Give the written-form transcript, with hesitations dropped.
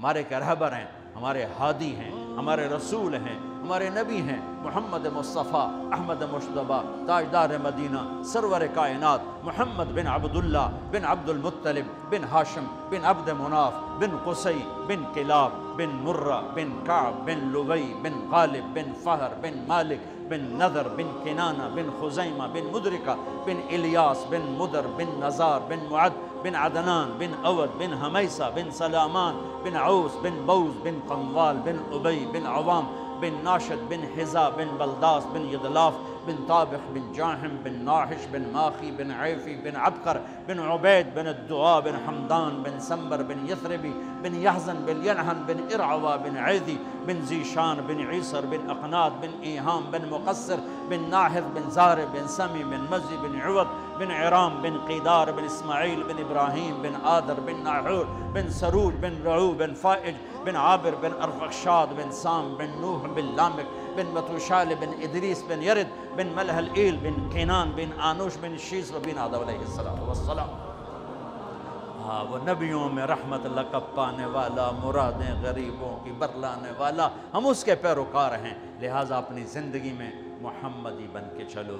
हमारे एक रहबर हैं, हमारे हादी हैं, हमारे रसूल हैं, हमारे नबी हैं मोहम्मद मुस्तफ़ा अहमद मुश्तबा ताजदार मदीना सरवर कायनात मोहम्मद बिन अब्दुल्ला बिन अब्दुल मुत्तलिब बिन हाशिम बिन अब्द मुनाफ बिन कुसई बिन किलाब बिन मुर्रा बिन काब बिन लुबई बिन गालिब बिन फ़हर बिन मालिक बिन नदर बिन किनाना बिन खुज़ैमा बिन मुदरिका बिन इलियास बिन मुदर बिन नज़ार बिन मुअद बिन अदनान बिन अवद बिन हमैसा बिन सलामान बिन औस बिन बौज बिन कमवाल बिन उबई बिन अवाम बिन नाशद बिन हिज़ा बिन बलदास बिन यदलाफ बिन ताबिख बिन जाहिम बिन नाहिश बिन माखी बिन ऐफ़ी बिन अबकर बिन उबैद बिन दुआ बिन हमदान बिन संबर बिन यथरबी बिन यहज़न बिन यनहन बिन इरअवा बिन ऐदी बिन ज़ीशान बिन ईसर बिन अक़नात बिन ईहाम बिन मुक़स्सिर बिन नाहिद बिन ज़ारिब बिन समी बिन मज़ी बिन उवद बिन इराम बिन क़ीदार बिन इस्माईल बिन इब्राहीम बिन आदर बिन नाहूर बिन सरूज बिन रऊ बिन फ़ाइज बिन आबिर बिन अरफ़क्षाद बिन साम बिन नूह बिन लामिक बिन मतूशाल बिन इदरीस बिन यरिद बिन मलहल ईल बिन केनान बिन आनुश बिन शीस व बिन आदम अलैहिस्सलातु वस्सलाम। हाँ, वो नबियों में रहमत लक़ब पाने वाला, मुरादें गरीबों की बरलाने वाला, हम उसके पैरोकार हैं। लिहाजा अपनी ज़िंदगी में मोहम्मदी बन के चलो।